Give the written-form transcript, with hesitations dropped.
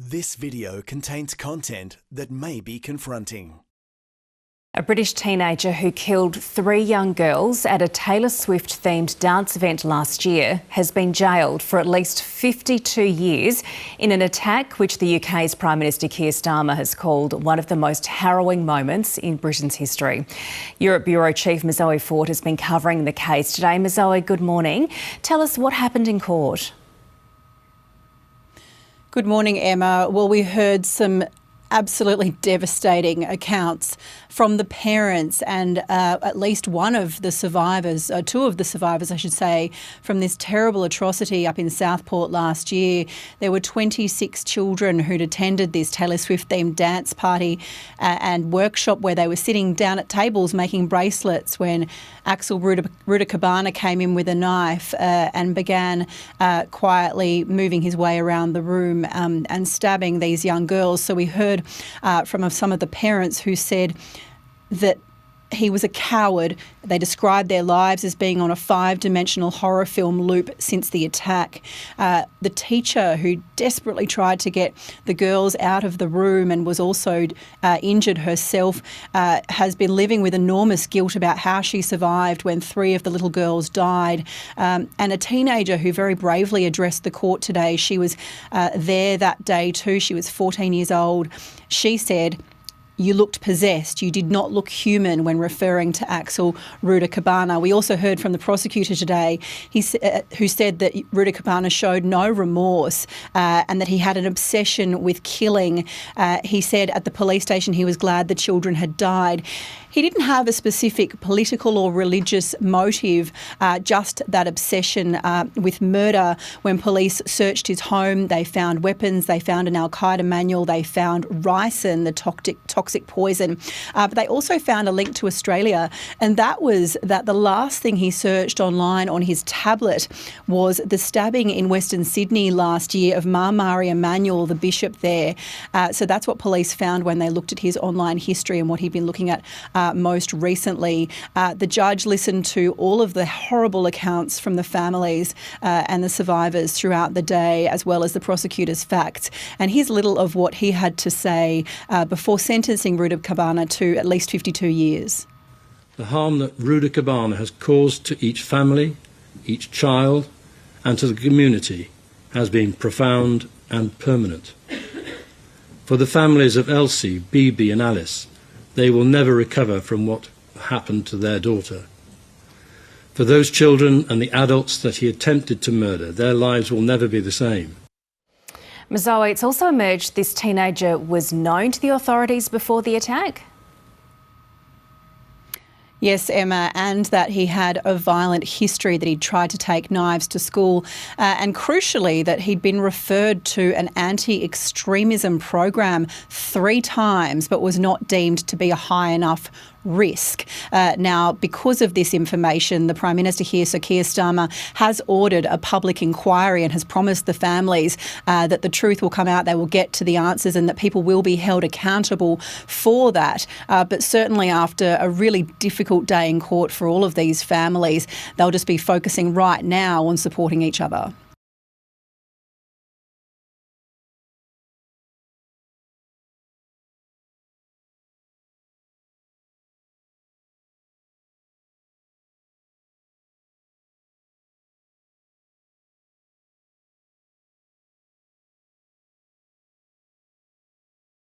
This video contains content that may be confronting. A British teenager who killed 3 young girls at a Taylor Swift-themed dance event last year has been jailed for at least 52 years in an attack which the UK's Prime Minister Keir Starmer has called one of the most harrowing moments in Britain's history. Europe Bureau Chief Zoe Ford has been covering the case today. Zoe, good morning. Tell us what happened in court. Good morning, Emma. Well, we heard some absolutely devastating accounts from the parents and at least one of the survivors, two of the survivors, I should say, from this terrible atrocity up in Southport last year. There were 26 children who'd attended this Taylor Swift-themed dance party and workshop where they were sitting down at tables making bracelets when Axel Rudakabana came in with a knife and began quietly moving his way around the room and stabbing these young girls. So we heard from some of the parents who said that he was a coward. They described their lives as being on a 5-dimensional horror film loop since the attack. The teacher who desperately tried to get the girls out of the room and was also injured herself has been living with enormous guilt about how she survived when 3 of the little girls died. And a teenager who very bravely addressed the court today, she was there that day too. She was 14 years old. She said, "You looked possessed. You did not look human," when referring to Axel Rudakabana. We also heard from the prosecutor today who said that Rudakabana showed no remorse and that he had an obsession with killing. He said at the police station he was glad the children had died. He didn't have a specific political or religious motive, just that obsession with murder. When police searched his home, they found weapons, they found an Al-Qaeda manual, they found ricin, the toxic poison, but they also found a link to Australia, and that was that the last thing he searched online on his tablet was the stabbing in Western Sydney last year of Mari Emanuel, the bishop there. So that's what police found when they looked at his online history and what he'd been looking at most recently. The judge listened to all of the horrible accounts from the families and the survivors throughout the day, as well as the prosecutor's facts. And here's little of what he had to say before sentencing Rudakabana to at least 52 years. The harm that Rudakabana has caused to each family, each child, and to the community has been profound and permanent. For the families of Elsie, Bibi and Alice, they will never recover from what happened to their daughter. For those children and the adults that he attempted to murder, their lives will never be the same. Zoe, it's also emerged this teenager was known to the authorities before the attack? Yes, Emma, and that he had a violent history, that he'd tried to take knives to school, and crucially that he'd been referred to an anti-extremism program 3 times but was not deemed to be a high enough risk. Now, because of this information, the Prime Minister here, Sir Keir Starmer, has ordered a public inquiry and has promised the families that the truth will come out, they will get to the answers and that people will be held accountable for that. But certainly after a really difficult day in court for all of these families, they'll just be focusing right now on supporting each other.